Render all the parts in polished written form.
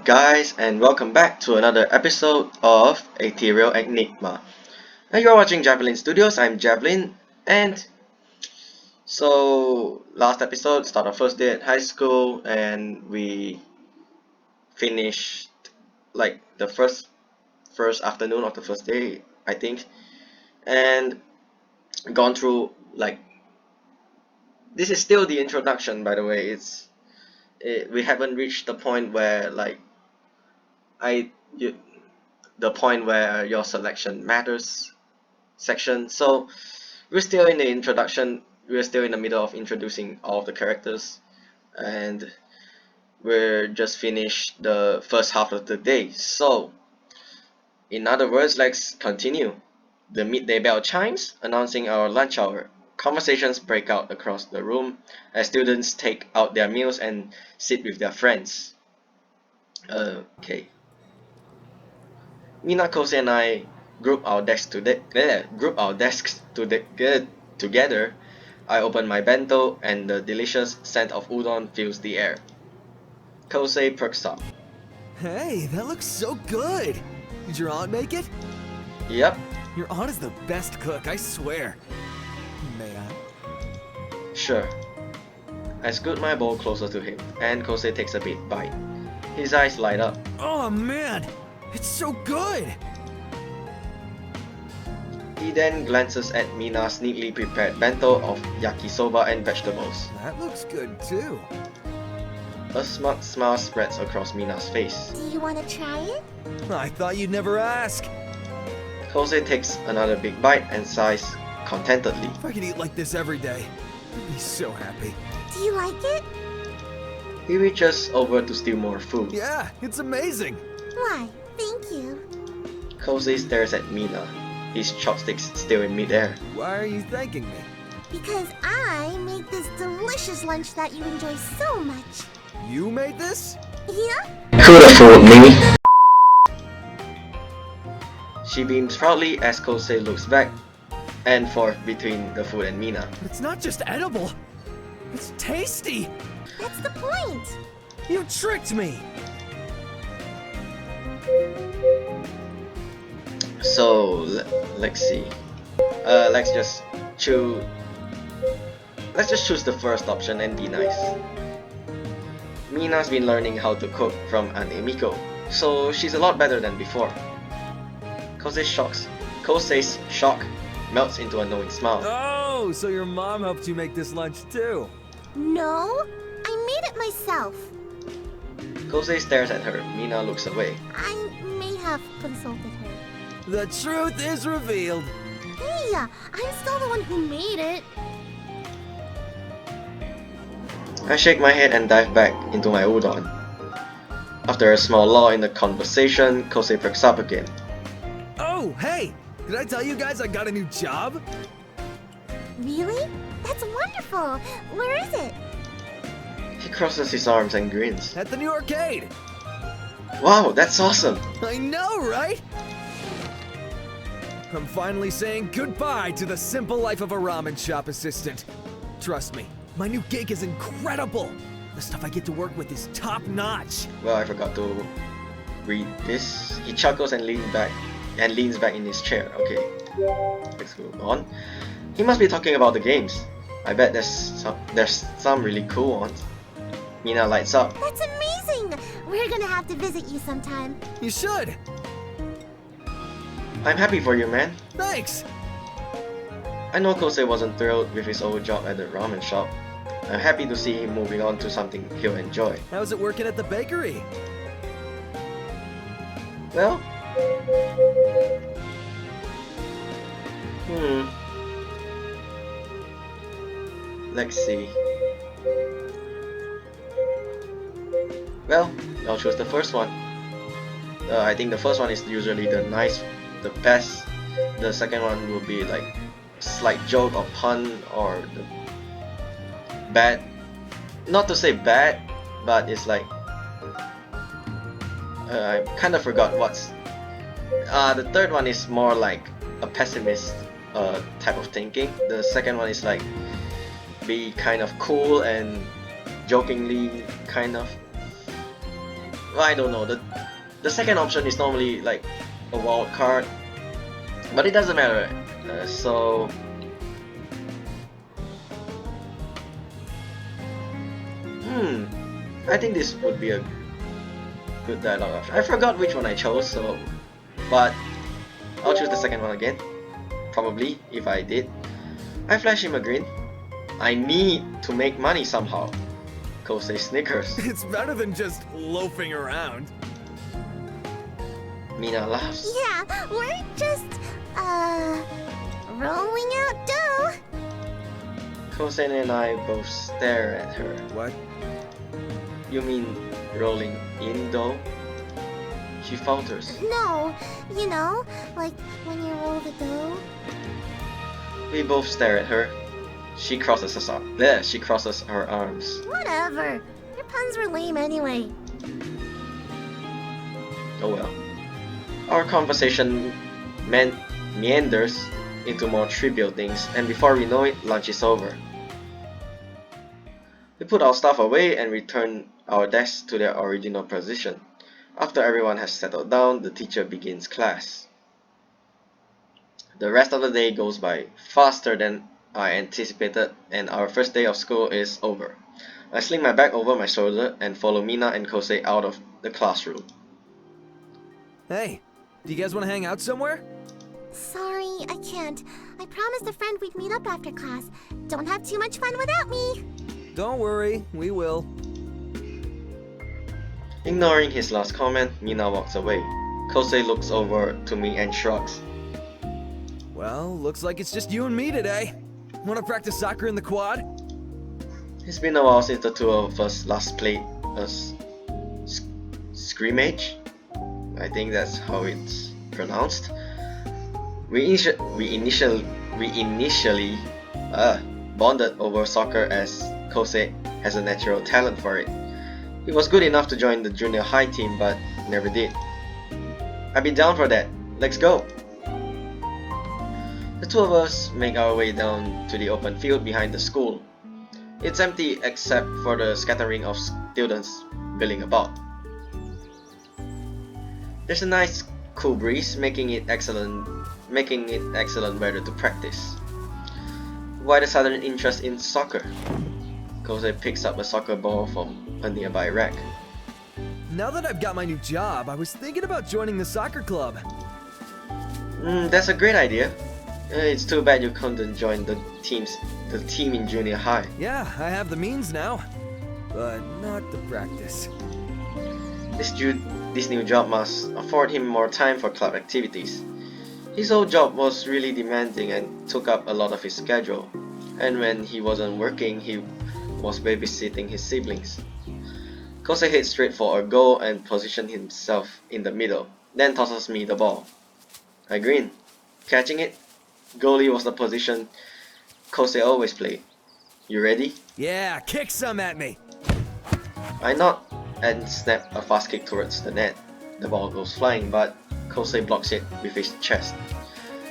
guys, and welcome back to another episode of Ethereal Enigma. Now you're watching Javelin Studios. I'm Javelin, and last episode start our first day at high school, and we finished like the first afternoon of the first day, I think, and gone through like this is still the introduction, by the way. We haven't reached the point where I you, the point where your selection matters section. So we're still in the introduction. We're still in the middle of introducing all of the characters, and we're just finished the first half of the day. So in other words, let's continue. The midday bell chimes, announcing our lunch hour. Conversations break out across the room as students take out their meals and sit with their friends. Okay. Mina, Kose, and I group our desks together. I open my bento, and the delicious scent of udon fills the air. Kose perks up. Hey, that looks so good! Did your aunt make it? Yep, Your aunt is the best cook, I swear. May I? sure. I scoot my bowl closer to him, and Kose takes a big bite. His eyes light up. Oh man, it's so good! He then glances at Mina's neatly prepared bento of yakisoba and vegetables. That looks good too. A smug smile spreads across Mina's face. Do you want to try it? I thought you'd never ask. Kose takes another big bite and sighs contentedly. If I could eat like this every day, I'd be so happy. Do you like it? He reaches over to steal more food. Yeah, it's amazing! Why, thank you. Kose stares at Mina, his chopsticks still in midair. Why are you thanking me? Because I made this delicious lunch that you enjoy so much. You made this? Yeah? Could have fooled me. She beams proudly as Kose looks back and forth between the food and Mina. But it's not just edible, it's tasty! That's the point. You tricked me! So let's see. Let's just choose the first option and be nice. Mina's been learning how to cook from an Emiko, so she's a lot better than before. Kose's shock melts into a knowing smile. Oh, so your mom helped you make this lunch too? No, I made it myself. Kose stares at her. Mina looks away. I may have consulted her. The truth is revealed. Hey, I'm still the one who made it. I shake my head and dive back into my udon. After a small lull in the conversation, Kose perks up again. Oh, hey! Did I tell you guys I got a new job? Really? That's wonderful. Where is it? He crosses his arms and grins. At the new arcade! Wow, that's awesome! I know, right? I'm finally saying goodbye to the simple life of a ramen shop assistant. Trust me, my new gig is incredible! The stuff I get to work with is top-notch! Well, I forgot to read this. He chuckles and leans back in his chair. Okay, let's move on. He must be talking about the games. I bet there's some really cool ones. Mina lights up. That's amazing. We're gonna have to visit you sometime. You should! I'm happy for you, man. Thanks! I know Kose wasn't thrilled with his old job at the ramen shop. I'm happy to see him moving on to something he'll enjoy. How's it working at the bakery? Well, let's see. Well, I'll choose the first one. I think the first one is usually the best. The second one will be like a slight joke or pun, or the bad. Not to say bad, but it's like I kind of forgot what's. The third one is more like a pessimist type of thinking. The second one is like be kind of cool and jokingly kind of I don't know. The second option is normally like a wild card, but it doesn't matter. So I think this would be a good dialogue option. I forgot which one I chose, so but I'll choose the second one again. Probably, if I did. I flash him a grin. I need to make money somehow. Kosei snickers. It's better than just loafing around. Mina laughs. Yeah, we're just, rolling out dough. Kosei and I both stare at her. What? You mean rolling in dough? She falters. No, you know, like when you roll the dough. We both stare at her. She crosses us up. There, she crosses her arms. Whatever. Your puns were lame anyway. Oh well. Our conversation meanders into more trivial things, and before we know it, lunch is over. We put our stuff away and return our desks to their original position. After everyone has settled down, the teacher begins class. The rest of the day goes by faster than I anticipated, and our first day of school is over. I sling my bag over my shoulder and follow Mina and Kosei out of the classroom. Hey, do you guys want to hang out somewhere? Sorry, I can't. I promised a friend we'd meet up after class. Don't have too much fun without me. Don't worry, we will. Ignoring his last comment, Mina walks away. Kosei looks over to me and shrugs. Well, looks like it's just you and me today. Want to practice soccer in the quad? It's been a while since the two of us last played a scrimmage. I think that's how it's pronounced. We initially bonded over soccer as Kosei has a natural talent for it. He was good enough to join the junior high team but never did. I'd be down for that. Let's go! The two of us make our way down to the open field behind the school. It's empty except for the scattering of students milling about. There's a nice cool breeze, making it excellent weather to practice. Why the sudden interest in soccer? Kosei picks up a soccer ball from a nearby rack. Now that I've got my new job, I was thinking about joining the soccer club. That's a great idea. It's too bad you couldn't join the team in junior high. Yeah, I have the means now, but not the practice. This new job must afford him more time for club activities. His old job was really demanding and took up a lot of his schedule, and when he wasn't working, he was babysitting his siblings. Kosei heads straight for a goal and positions himself in the middle, then tosses me the ball. I grin. Catching it? Goalie was the position Kosei always played. You ready? Yeah, kick some at me! I nod and snap a fast kick towards the net. The ball goes flying, but Kosei blocks it with his chest.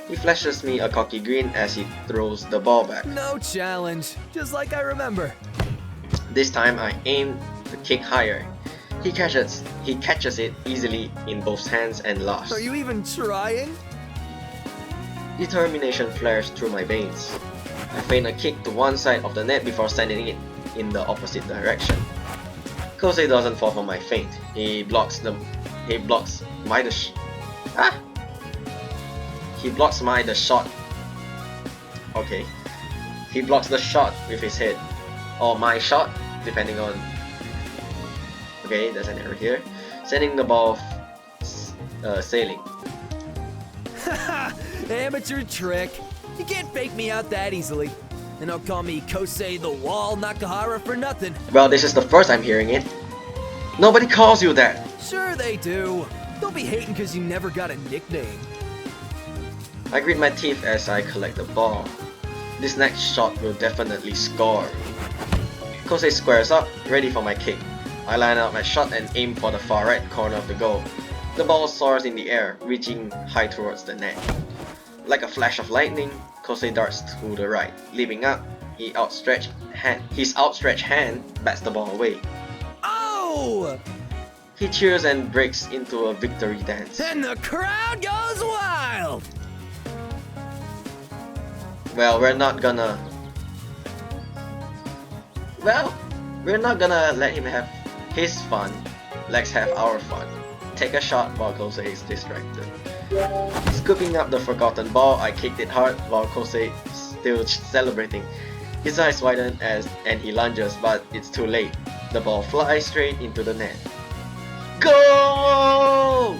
He flashes me a cocky grin as he throws the ball back. No challenge, just like I remember. This time I aim the kick higher. He catches it easily in both hands and laughs. Are you even trying? Determination flares through my veins. I feint a kick to one side of the net before sending it in the opposite direction. Kosei doesn't fall for my feint. He blocks the shot. Okay. He blocks the shot with his head. Or my shot, depending on... Okay, there's an error here. Sending the ball sailing. Haha, amateur trick. You can't fake me out that easily. And don't call me Kosei the Wall Nakahara for nothing. Well, this is the first I'm hearing it. Nobody calls you that. Sure they do. Don't be hating because you never got a nickname. I grit my teeth as I collect the ball. This next shot will definitely score. Kosei squares up, ready for my kick. I line up my shot and aim for the far right corner of the goal. The ball soars in the air, reaching high towards the net. Like a flash of lightning, Kosei darts to the right. Leaping up, his outstretched hand bats the ball away. Oh! He cheers and breaks into a victory dance. And the crowd goes wild! Well, we're not gonna let him have his fun. Let's have our fun. Take a shot while Kosei is distracted. Scooping up the forgotten ball, I kicked it hard while Kosei is still celebrating. His eyes widen and he lunges, but it's too late. The ball flies straight into the net. Go!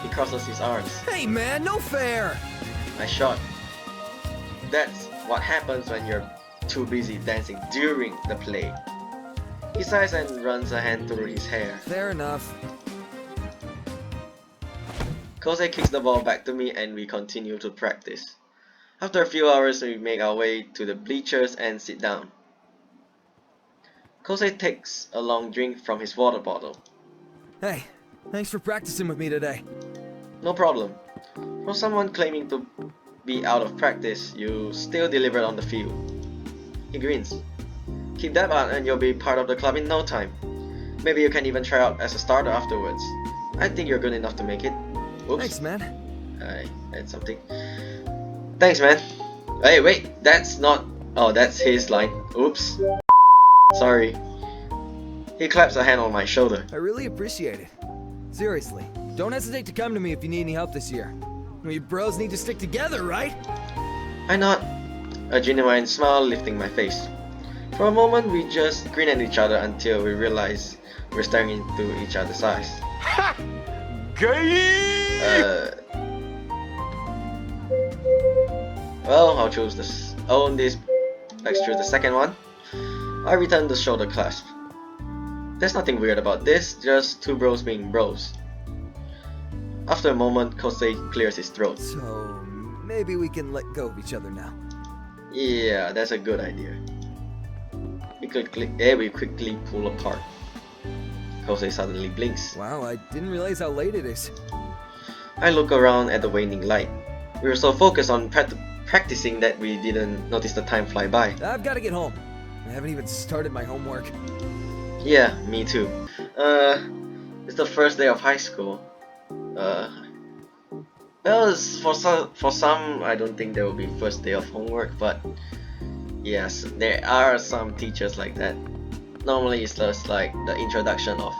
He crosses his arms. Hey man, no fair! I shot. That's what happens when you're too busy dancing during the play. He sighs and runs a hand through his hair. Fair enough. Kosei kicks the ball back to me and we continue to practice. After a few hours, we make our way to the bleachers and sit down. Kosei takes a long drink from his water bottle. Hey, thanks for practicing with me today. No problem. For someone claiming to be out of practice, you still delivered on the field. He grins. Keep that up and you'll be part of the club in no time. Maybe you can even try out as a starter afterwards. I think you're good enough to make it. Oops. Thanks, man. I had something. Thanks, man. Hey, wait, that's not... Oh, that's his line. Oops. Sorry. He claps a hand on my shoulder. I really appreciate it. Seriously, don't hesitate to come to me if you need any help this year. We bros need to stick together, right? I nod, a genuine smile lifting my face. For a moment, we just grin at each other until we realize we're staring into each other's eyes. Ha! Gay! Well, I'll choose this. Let's choose the second one. I return the shoulder clasp. There's nothing weird about this, just two bros being bros. After a moment, Kosei clears his throat. So, maybe we can let go of each other now. Yeah, that's a good idea. We quickly pull apart. Kosei suddenly blinks. Wow, I didn't realize how late it is. I look around at the waning light. We were so focused on practicing that we didn't notice the time fly by. I've got to get home. I haven't even started my homework. Yeah, me too. It's the first day of high school. Well, for some, I don't think there will be first day of homework, but yes, there are some teachers like that. Normally, it's just like the introduction of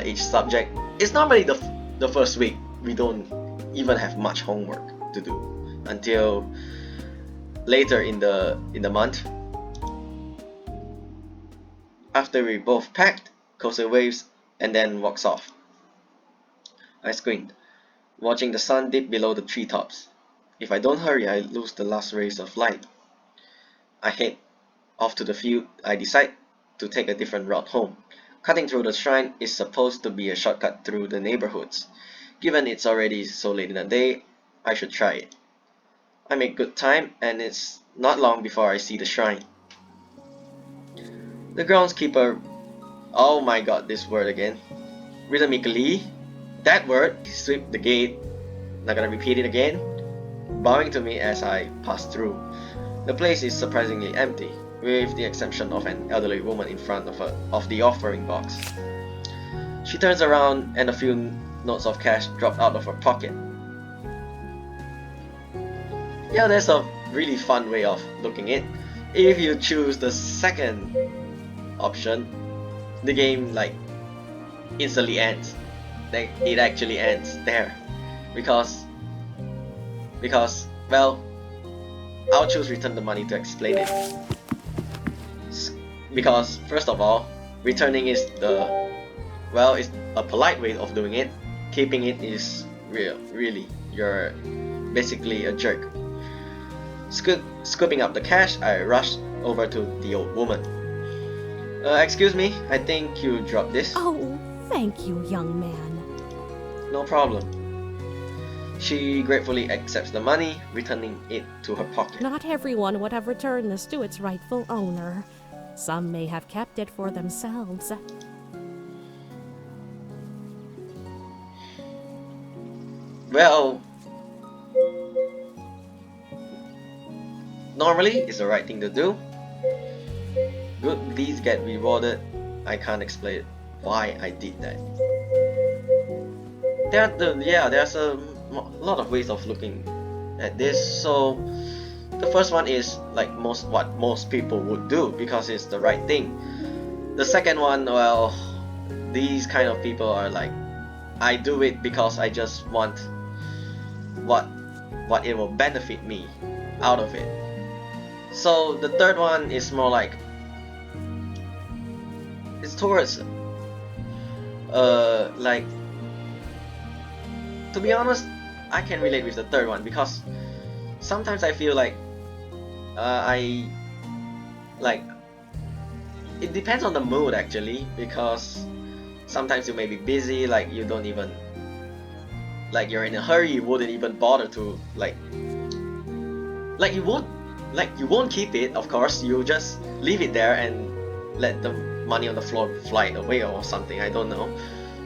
each subject. It's normally the first week. We don't even have much homework to do until later in the month. After we both packed, Kosei waves and then walks off. I squint, watching the sun dip below the treetops. If I don't hurry, I lose the last rays of light. I head off to the field. I decide to take a different route home. Cutting through the shrine is supposed to be a shortcut through the neighborhoods. Given it's already so late in the day, I should try it. I make good time, and it's not long before I see the shrine. The groundskeeper, oh my god, this word again, rhythmically, that word, sweep the gate, not gonna repeat it again, bowing to me as I pass through. The place is surprisingly empty, with the exception of an elderly woman in front of the offering box. She turns around and a few notes of cash drop out of her pocket. Yeah, that's a really fun way of looking at it. If you choose the second option, the game like instantly ends. Like, it actually ends there because well, I'll choose return the money to explain it. Because first of all, returning is it's a polite way of doing it. Keeping it is really you're basically a jerk. Scooping up the cash, I rush over to the old woman. Excuse me, I think you dropped this. Oh, thank you, young man. No problem. She gratefully accepts the money, returning it to her pocket. Not everyone would have returned this to its rightful owner. Some may have kept it for themselves. Well, normally it's the right thing to do. Good deeds get rewarded. I can't explain why I did that. There's a lot of ways of looking at this. So the first one is like what most people would do because it's the right thing. The second one, well, these kind of people are like, I do it because I just want what it will benefit me out of it. So the third one is more like, it's towards like, to be honest, I can relate with the third one because sometimes I feel like I like, it depends on the mood actually, because sometimes you may be busy, like you don't even, like you're in a hurry, you wouldn't even bother to like you won't keep it, of course, you just leave it there and let the money on the floor fly away or something, I don't know.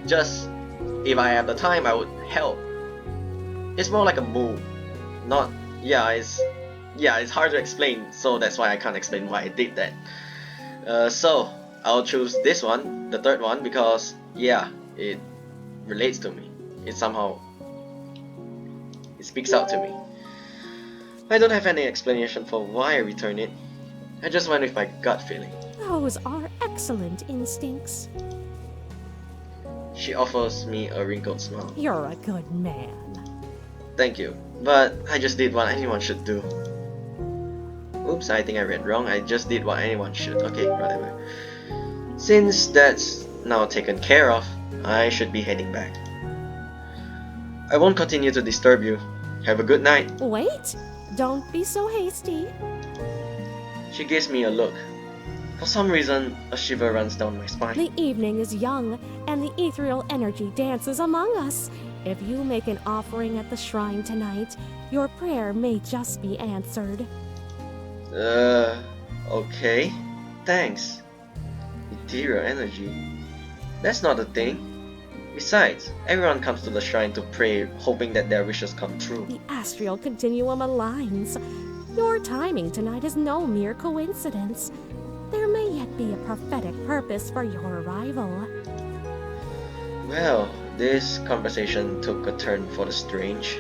Just, if I have the time, I would help. It's more like a move, not, it's hard to explain, so that's why I can't explain why I did that. So I'll choose this one, the third one, because it relates to me. It somehow, it speaks out to me. I don't have any explanation for why I returned it. I just went with my gut feeling. Those are excellent instincts. She offers me a wrinkled smile. You're a good man. Thank you, but I just did what anyone should do. Oops, I think I read wrong. I just did what anyone should. Okay, whatever. Since that's now taken care of, I should be heading back. I won't continue to disturb you. Have a good night. Wait! Don't be so hasty. She gives me a look. For some reason, a shiver runs down my spine. The evening is young, and the ethereal energy dances among us. If you make an offering at the shrine tonight, your prayer may just be answered. Okay. Thanks. Ethereal energy. That's not a thing. Besides, everyone comes to the shrine to pray, hoping that their wishes come true. The astral continuum aligns. Your timing tonight is no mere coincidence. There may yet be a prophetic purpose for your arrival. Well, this conversation took a turn for the strange.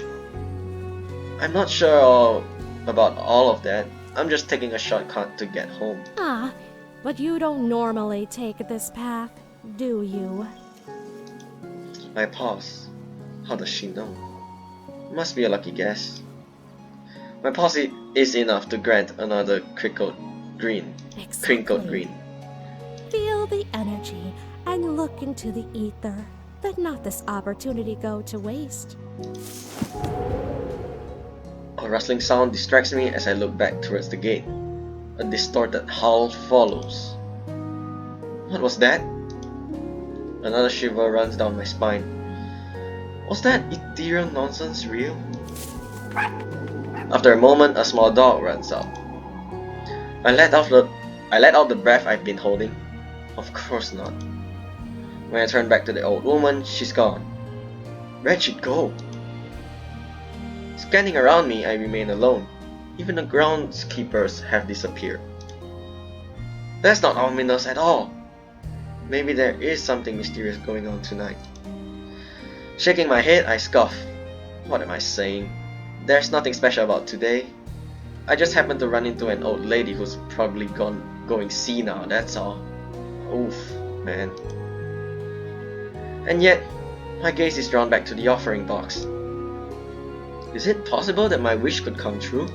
I'm not sure about all of that. I'm just taking a shortcut to get home. Ah, but you don't normally take this path, do you? I pause. How does she know? Must be a lucky guess. My pause is enough to grant another crinkled green. Feel the energy and look into the ether. Let not this opportunity go to waste. A rustling sound distracts me as I look back towards the gate. A distorted howl follows. What was that? Another shiver runs down my spine. Was that ethereal nonsense real? After a moment, a small dog runs out. I let out the breath I've been holding. Of course not. When I turn back to the old woman, she's gone. Where'd she go? Scanning around me, I remain alone. Even the groundskeepers have disappeared. That's not ominous at all. Maybe there is something mysterious going on tonight. Shaking my head, I scoff. What am I saying? There's nothing special about today. I just happened to run into an old lady who's probably going senile, that's all. Oof, man. And yet, my gaze is drawn back to the offering box. Is it possible that my wish could come true?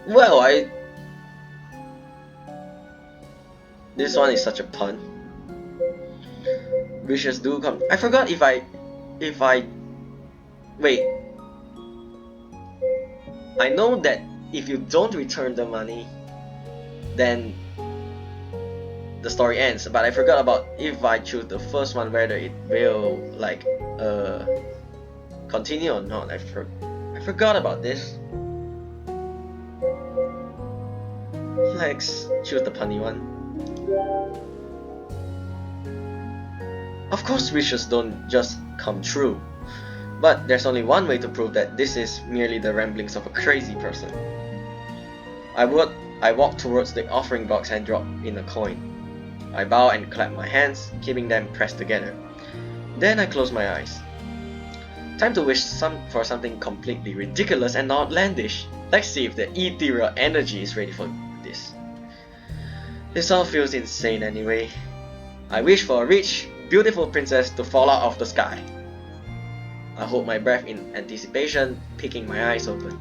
Well, this one is such a pun. Wishes do come. I forgot if I... Wait. I know that if you don't return the money, then the story ends, but I forgot about if I choose the first one, whether it will like continue or not. I forgot about this. Let's choose the punny one. Of course wishes don't just come true, but there's only one way to prove that this is merely the ramblings of a crazy person. I would I walk towards the offering box and drop in a coin. I bow and clap my hands, keeping them pressed together. Then I close my eyes. Time to wish for something completely ridiculous and outlandish. Let's see if the ethereal energy is ready for this. This all feels insane anyway. I wish for a rich, beautiful princess to fall out of the sky. I hold my breath in anticipation, picking my eyes open.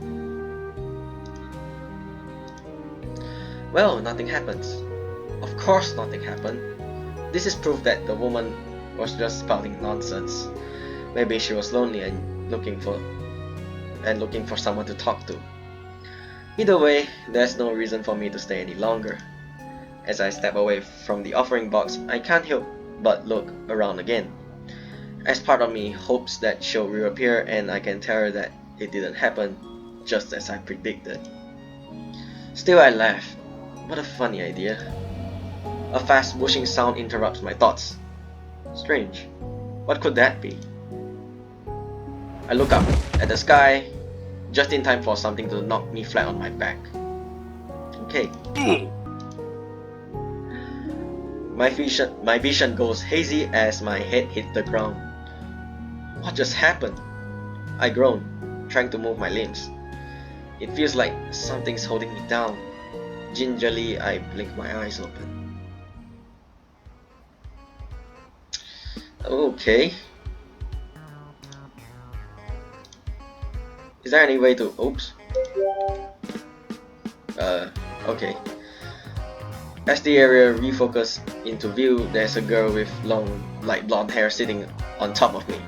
Well, nothing happens. Of course nothing happened. This is proof that the woman was just spouting nonsense. Maybe she was lonely and looking for someone to talk to. Either way, there's no reason for me to stay any longer. As I step away from the offering box, I can't help but look around again. As part of me hopes that she'll reappear and I can tell her that it didn't happen just as I predicted. Still I laugh. What a funny idea. A fast whooshing sound interrupts my thoughts. Strange. What could that be? I look up at the sky, just in time for something to knock me flat on my back. Okay. My vision goes hazy as my head hits the ground. What just happened? I groan, trying to move my limbs. It feels like something's holding me down. Gingerly, I blink my eyes open. Okay. Is there any way to... Oops. Okay. As the area refocuses into view, there's a girl with long, light blonde hair sitting on top of me.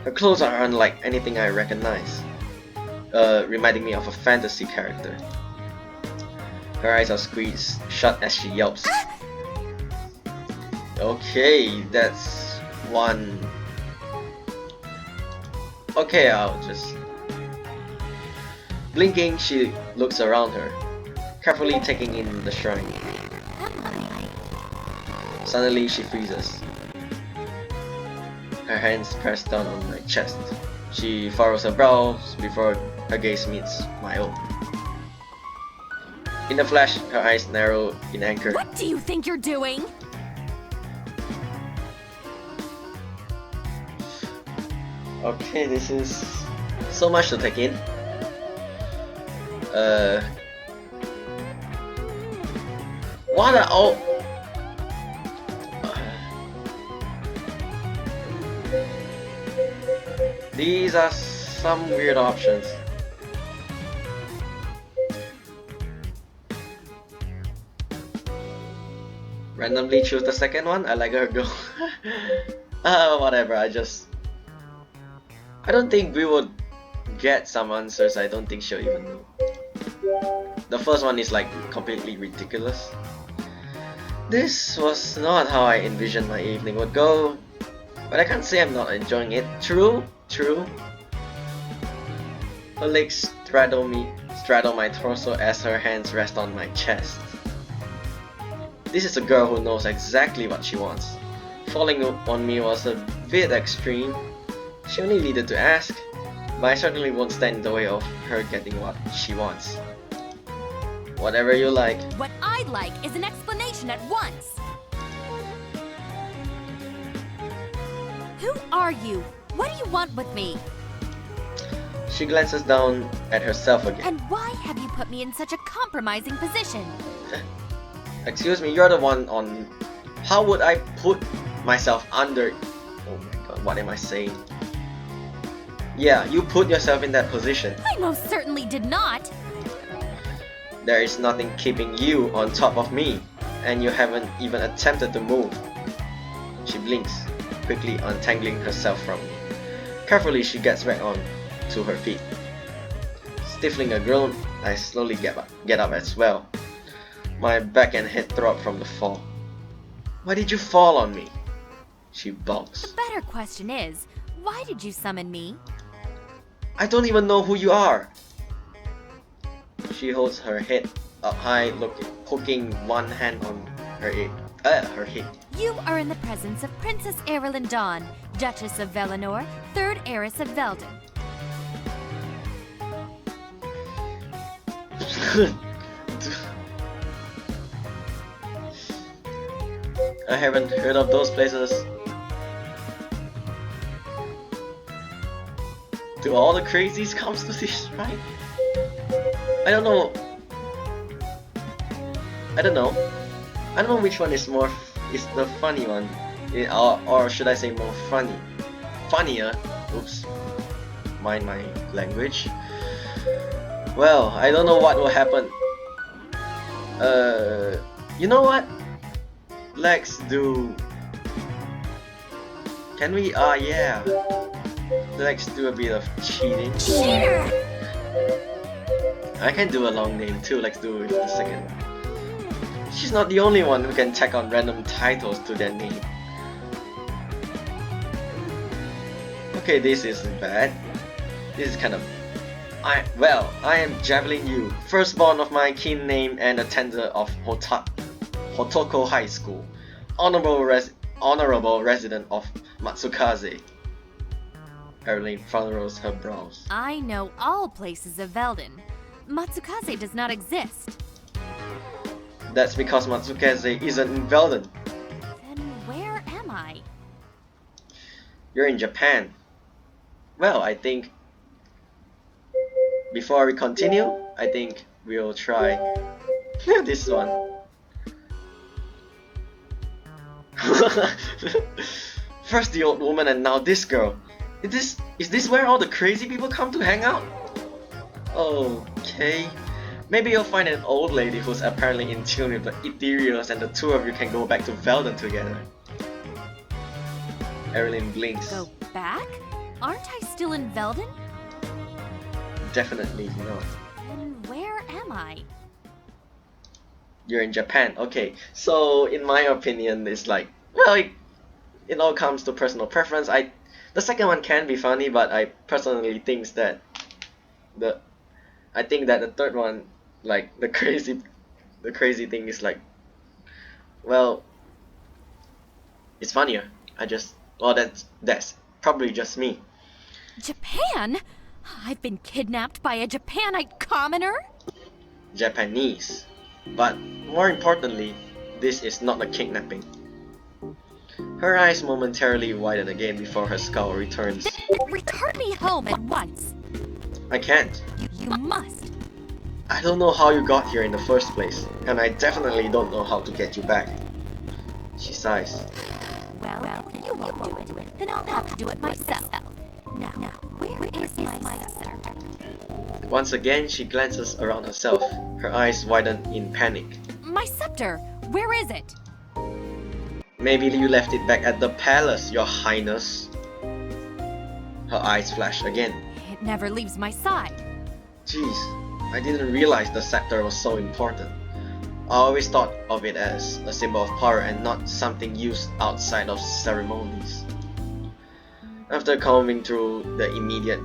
Her clothes are unlike anything I recognize, reminding me of a fantasy character. Her eyes are squeezed shut as she yelps. Okay, that's one. Okay, I'll just... Blinking, she looks around her, carefully taking in the shrine. Suddenly, she freezes. Her hands press down on my chest. She furrows her brows before her gaze meets my own. In a flash, her eyes narrow in anger. What do you think you're doing? Okay, this is so much to take in. What are all... These are some weird options. Randomly choose the second one. I like her go. Whatever. I don't think we would get some answers. I don't think she'll even know. The first one is like completely ridiculous. This was not how I envisioned my evening would go, but I can't say I'm not enjoying it. True. Her legs straddle my torso as her hands rest on my chest. This is a girl who knows exactly what she wants. Falling on me was a bit extreme. She only needed to ask, but I certainly won't stand in the way of her getting what she wants. Whatever you like. What I'd like is an explanation at once. Who are you? What do you want with me? She glances down at herself again. And why have you put me in such a compromising position? Excuse me, you're the one on... How would I put myself under... Oh my god, what am I saying? Yeah, you put yourself in that position. I most certainly did not. There is nothing keeping you on top of me, and you haven't even attempted to move. She blinks, quickly untangling herself from me. Carefully, she gets back on to her feet. Stifling a groan, I slowly get up as well. My back and head throb from the fall. Why did you fall on me? She balks. The better question is, why did you summon me? I don't even know who you are. She holds her head up high, hooking one hand on her hip. You are in the presence of Princess Erilynn Dawn, Duchess of Velenor, third heiress of Velden. I haven't heard of those places. Do all the crazies comes to this, right? I don't know. I don't know. I don't know which one is the funny one, or should I say more funnier. Oops, mind my language. Well, I don't know what will happen. You know what? Let's do. Can we? Yeah. Let's do a bit of cheating. Cheater! I can do a long name too. Let's do it with the second one. She's not the only one who can tack on random titles to their name. Okay, this isn't bad. This is kind of. I am Javelin Yu, firstborn of my kin name and attender of Hotoko High School, honorable resident of Matsukaze. Erilynn furrows her brows. I know all places of Veldin. Matsukaze does not exist. That's because Matsukaze isn't in Veldin. Then where am I? You're in Japan. Well, I think before we continue, I think we'll try this one. First the old woman and now this girl. Is this where all the crazy people come to hang out? Okay. Maybe you'll find an old lady who's apparently in tune with the Ethereals and the two of you can go back to Veldin together. Erilynn blinks. Go back? Aren't I still in Veldin? Definitely not. Then where am I? You're in Japan. Okay, so in my opinion, it's like, well, it all comes to personal preference. The second one can be funny, but I personally think that the third one, like the crazy thing is like, well, it's funnier. That's probably just me. Japan? I've been kidnapped by a Japanite commoner? Japanese. But more importantly, this is not a kidnapping. Her eyes momentarily widen again before her scowl returns. Return me home at once. I can't. You must. I don't know how you got here in the first place, and I definitely don't know how to get you back. She sighs. Well, you won't do it. Then I'll have to do it myself. Now, where is my sister? Once again, she glances around herself. Her eyes widen in panic. My scepter! Where is it? Maybe you left it back at the palace, your highness. Her eyes flash again. It never leaves my side. Jeez, I didn't realize the scepter was so important. I always thought of it as a symbol of power and not something used outside of ceremonies. After combing through the immediate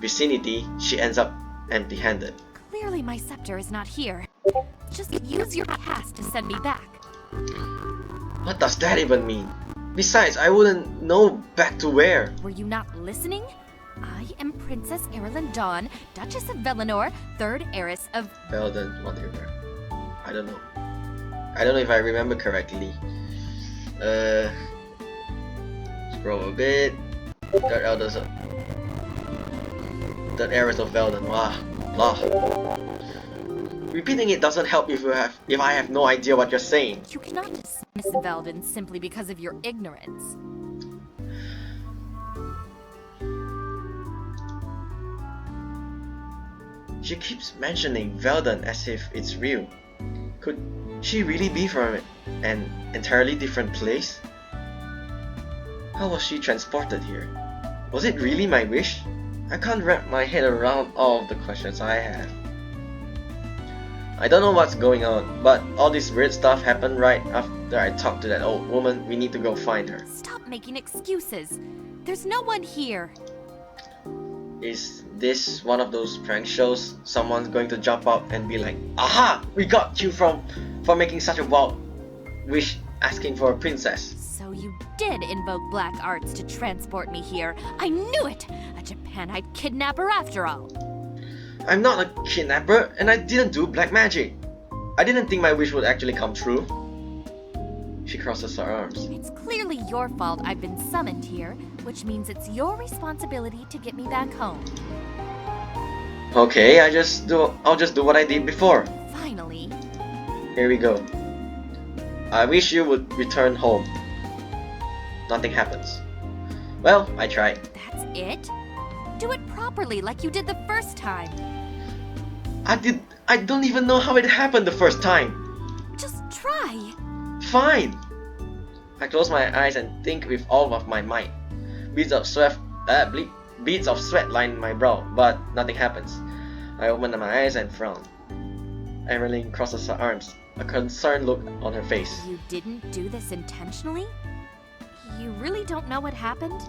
vicinity, she ends up empty-handed. Clearly my scepter is not here. Just use your cast to send me back. What does that even mean? Besides, I wouldn't know back to where. Were you not listening? I am Princess Erilynn Dawn, Duchess of Velenor, 3rd heiress of... Veldin, whatever. I don't know. I don't know if I remember correctly. Scroll a bit. 3rd heiress of Veldin. Wow. Repeating it doesn't help if I have no idea what you're saying. You cannot dismiss Veldin simply because of your ignorance. She keeps mentioning Veldin as if it's real. Could she really be from an entirely different place? How was she transported here? Was it really my wish? I can't wrap my head around all of the questions I have. I don't know what's going on, but all this weird stuff happened right after I talked to that old woman. We need to go find her. Stop making excuses. There's no one here. Is this one of those prank shows? Someone's going to jump up and be like, "Aha! We got you for making such a wild wish asking for a princess." So you did invoke black arts to transport me here. I knew it! A Japanite kidnapper after all. I'm not a kidnapper, and I didn't do black magic. I didn't think my wish would actually come true. She crosses her arms. It's clearly your fault I've been summoned here, which means it's your responsibility to get me back home. Okay, I'll just do what I did before. Finally. Here we go. I wish you would return home. Nothing happens. Well, I tried. That's it? Do it properly like you did the first time. I don't even know how it happened the first time. Just try. Fine. I close my eyes and think with all of my might. Beads of sweat line my brow, but nothing happens. I open my eyes and frown. Erilynn crosses her arms, a concerned look on her face. You didn't do this intentionally? You really don't know what happened?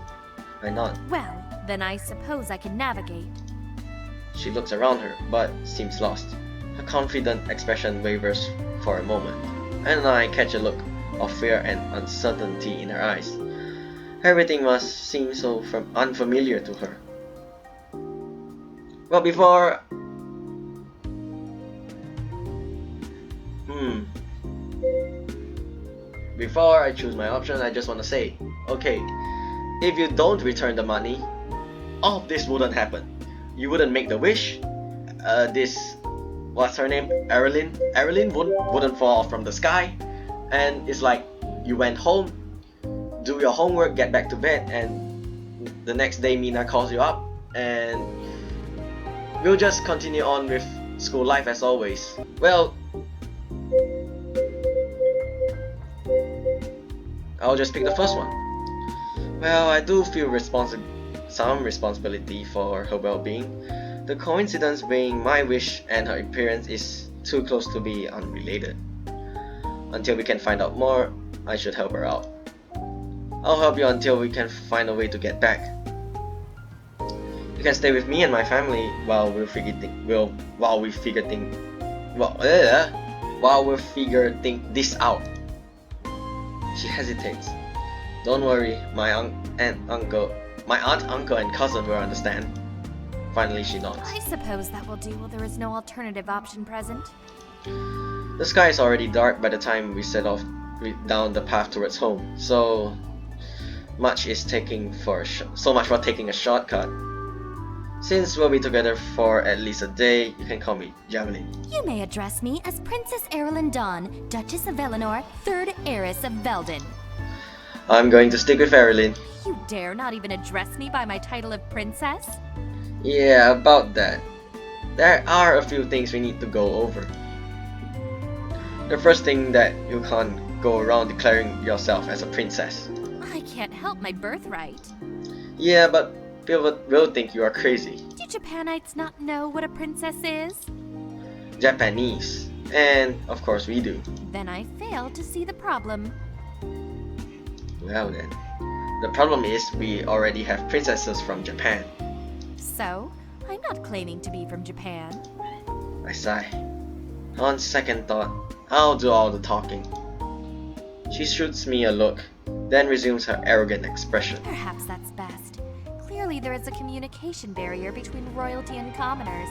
I nod. Well, then I suppose I can navigate. She looks around her, but seems lost. Her confident expression wavers for a moment, and I catch a look of fear and uncertainty in her eyes. Everything must seem so unfamiliar to her. Well, before I choose my option, I just want to say, okay, if you don't return the money, all of this wouldn't happen. You wouldn't make the wish. What's her name? Erilynn? Erilynn wouldn't fall off from the sky. And it's like, you went home, do your homework, get back to bed, and the next day Mina calls you up, and we'll just continue on with school life as always. Well, I'll just pick the first one. Well, I do feel some responsibility for her well-being. The coincidence being my wish and her appearance is too close to be unrelated. Until we can find out more, I should help her out. I'll help you until we can find a way to get back. You can stay with me and my family while we figure this out. She hesitates. Don't worry, my aunt, uncle, and cousin will understand. Finally, she nods. I suppose that will do while there is no alternative option present. The sky is already dark by the time we set off down the path towards home. So much for taking a shortcut. Since we'll be together for at least a day, you can call me Javelin. You may address me as Princess Erilynn Dawn, Duchess of Eleanor, 3rd heiress of Veldin. I'm going to stick with Erilynn. You dare not even address me by my title of princess? Yeah, about that. There are a few things we need to go over. The first thing that you can't go around declaring yourself as a princess. I can't help my birthright. Yeah, but people will think you are crazy. Do Japanites not know what a princess is? Japanese. And of course we do. Then I fail to see the problem. Well then. The problem is we already have princesses from Japan. So, I'm not claiming to be from Japan. I sigh. On second thought, I'll do all the talking. She shoots me a look, then resumes her arrogant expression. Perhaps that's best. Clearly there is a communication barrier between royalty and commoners.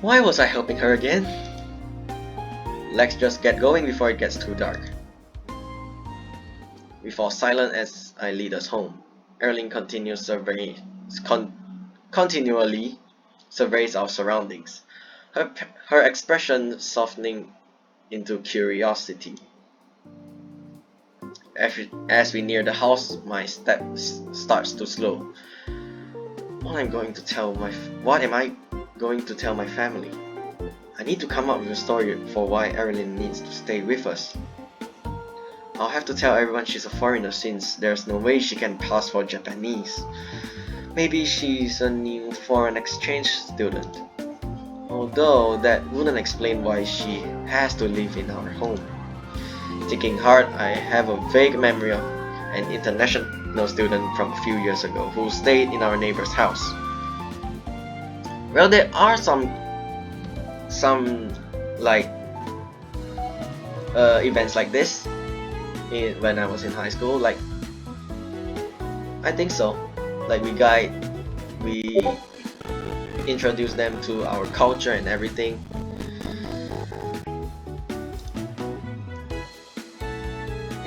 Why was I helping her again? Let's just get going before it gets too dark. We fall silent as I lead us home. Erilynn continually surveys our surroundings, her expression softening into curiosity. As we near the house, my step starts to slow. What am I going to tell my family? I need to come up with a story for why Erilynn needs to stay with us. I'll have to tell everyone she's a foreigner since there's no way she can pass for Japanese. Maybe she's a new foreign exchange student. Although that wouldn't explain why she has to live in our home. Thinking hard, I have a vague memory of an international student from a few years ago who stayed in our neighbor's house. Well, there are some events like this when I was in high school. Like, I think so. Like we introduce them to our culture and everything.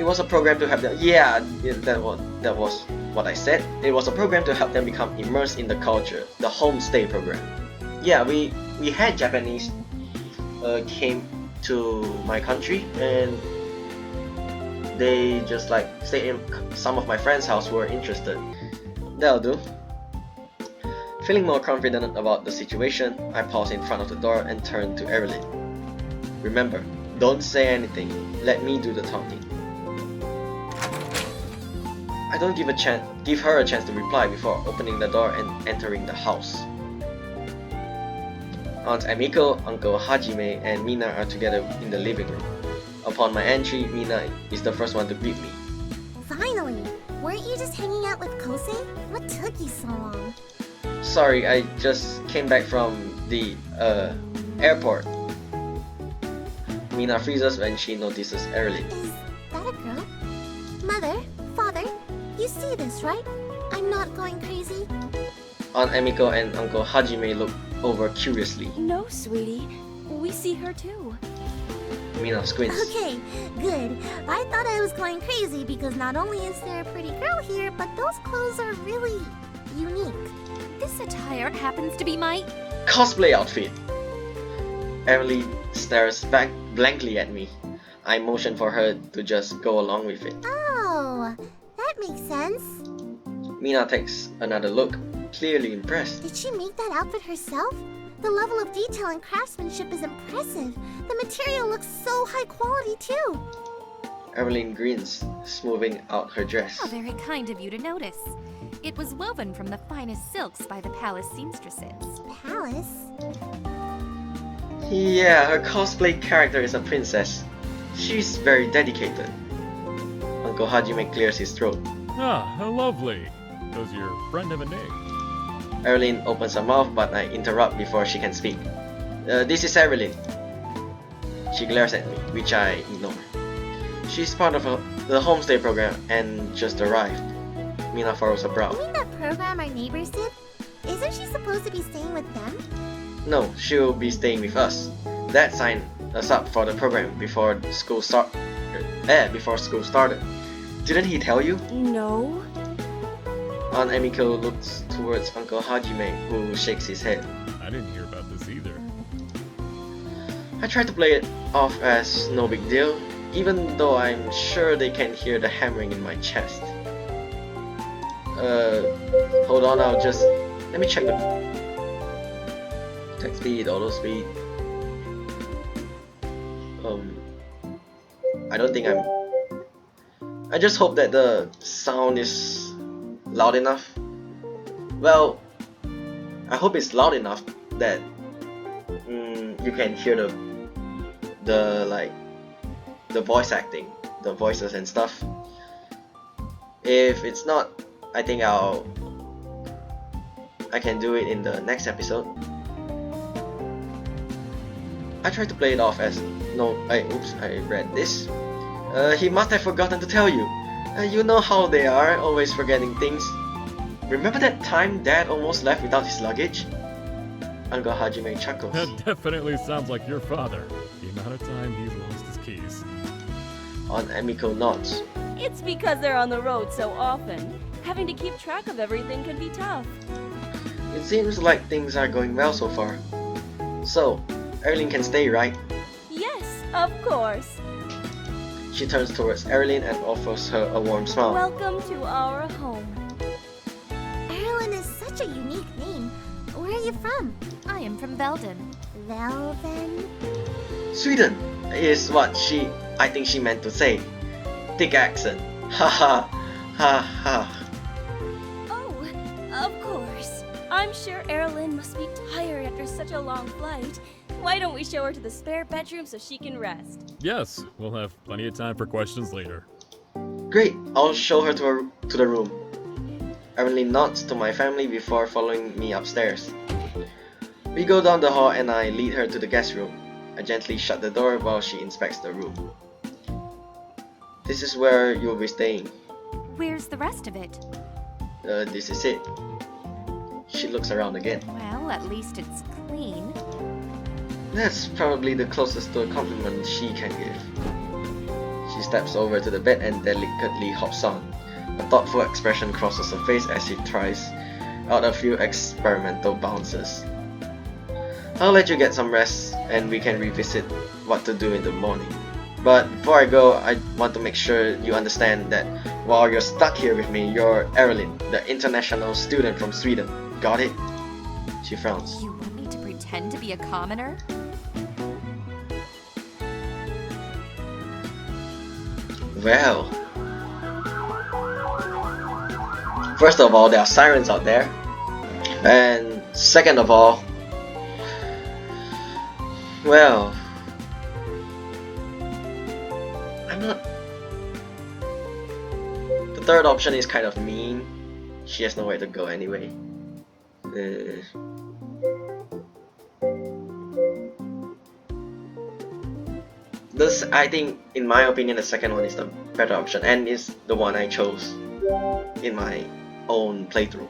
was a program to help them. Yeah, that was what I said. It was a program to help them become immersed in the culture, the homestay program. Yeah, we had Japanese came to my country, and they just like stayed in some of my friends' house who were interested. That'll do. Feeling more confident about the situation, I paused in front of the door and turned to Erilynn. Remember, don't say anything. Let me do the talking. I don't give her a chance to reply before opening the door and entering the house. Aunt Emiko, Uncle Hajime, and Mina are together in the living room. Upon my entry, Mina is the first one to greet me. Finally! Weren't you just hanging out with Kosei? What took you so long? Sorry, I just came back from the airport. Mina freezes when she notices Erilynn. Is that a girl? Mother? Father? You see this, right? I'm not going crazy. Aunt Emiko and Uncle Hajime look over curiously. No, sweetie. We see her too. Mina squints. Okay, good. I thought I was going crazy because not only is there a pretty girl here, but those clothes are really unique. This attire happens to be my... Cosplay outfit! Erilynn stares back blankly at me. I motion for her to just go along with it. Oh, that makes sense. Mina takes another look, clearly impressed. Did she make that outfit herself? The level of detail and craftsmanship is impressive. The material looks so high quality too. Erilynn grins, smoothing out her dress. How very kind of you to notice. It was woven from the finest silks by the palace seamstresses. Palace? Yeah, her cosplay character is a princess. She's very dedicated. Uncle Hajime clears his throat. Ah, how lovely. Does your friend have a name? Erilynn opens her mouth, but I interrupt before she can speak. This is Erilynn. She glares at me, which I ignore. She's part of the homestay program and just arrived. Mina furrows her brow. You mean that program our neighbors did? Isn't she supposed to be staying with them? No, she'll be staying with us. Dad signed us up for the program before school started. Didn't he tell you? No. Aunt Emiko looks towards Uncle Hajime, who shakes his head. I didn't hear about this either. I try to play it off as no big deal, even though I'm sure they can hear the hammering in my chest. Hold on, let me check the text speed, auto speed. I don't think I just hope that the sound is loud enough. Well, I hope it's loud enough that you can hear the voice acting, the voices and stuff. If it's not, I think I can do it in the next episode. I tried to play it off as I read this. He must have forgotten to tell you. You know how they are, always forgetting things. Remember that time Dad almost left without his luggage? Uncle Hajime chuckles. That definitely sounds like your father. The amount of time he's lost his keys. Aunt Emiko nods. It's because they're on the road so often. Having to keep track of everything can be tough. It seems like things are going well so far. So, Erilynn can stay, right? Yes, of course. She turns towards Erilynn and offers her a warm smile. Welcome to our home. Erilynn is such a unique name. Where are you from? I am from Veldon. Velden? Sweden is what I think she meant to say. Thick accent. Ha ha. Ha ha. Oh, of course. I'm sure Erilynn must be tired after such a long flight. Why don't we show her to the spare bedroom so she can rest? Yes, we'll have plenty of time for questions later. Great, I'll show her to the room. Erilynn nods to my family before following me upstairs. We go down the hall and I lead her to the guest room. I gently shut the door while she inspects the room. This is where you'll be staying. Where's the rest of it? This is it. She looks around again. Well, at least it's clean. That's probably the closest to a compliment she can give. She steps over to the bed and delicately hops on. A thoughtful expression crosses her face as she tries out a few experimental bounces. I'll let you get some rest and we can revisit what to do in the morning. But before I go, I want to make sure you understand that while you're stuck here with me, you're Erilynn, the international student from Sweden. Got it? She frowns. You want me to pretend to be a commoner? Well, first of all, there are sirens out there. And second of all, well, I'm not. The third option is kind of mean. She has nowhere to go anyway. This, I think, in my opinion, the second one is the better option and is the one I chose in my own playthrough.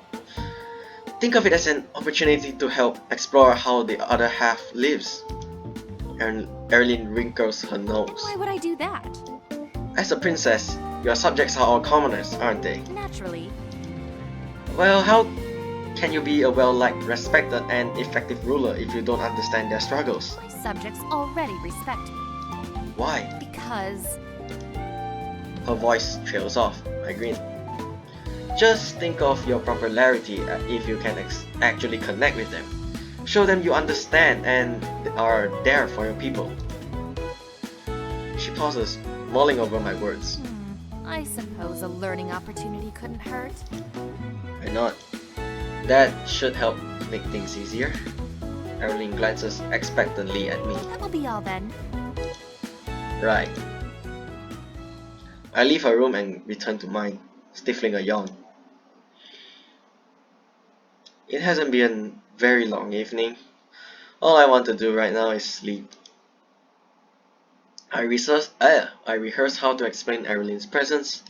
Think of it as an opportunity to help explore how the other half lives. Erilynn wrinkles her nose. Why would I do that? As a princess, your subjects are all commoners, aren't they? Naturally. Well, how can you be a well-liked, respected, and effective ruler if you don't understand their struggles? My subjects already respect me. Why? Because... Her voice trails off. I grin. Just think of your popularity if you can actually connect with them. Show them you understand and are there for your people. She pauses, mulling over my words. I suppose a learning opportunity couldn't hurt. Why not? That should help make things easier. Erilynn glances expectantly at me. That'll be all then. Right. I leave her room and return to mine, stifling a yawn. It hasn't been a very long evening. All I want to do right now is sleep. I rehearse how to explain Erilynn's presence,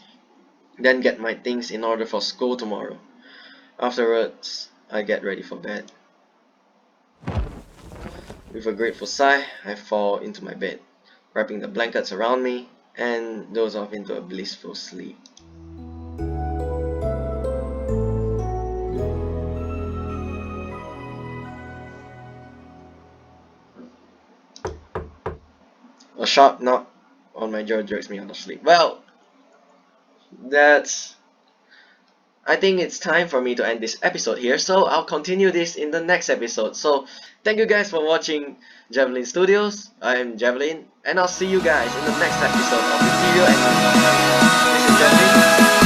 then get my things in order for school tomorrow. Afterwards, I get ready for bed. With a grateful sigh, I fall into my bed, wrapping the blankets around me, and doze off into a blissful sleep. A sharp knock on my jaw jerks me out of sleep. Well, I think it's time for me to end this episode here, so I'll continue this in the next episode. So, thank you guys for watching Javelin Studios. I'm Javelin, and I'll see you guys in the next episode of Ethereal Enigma. This is Javelin.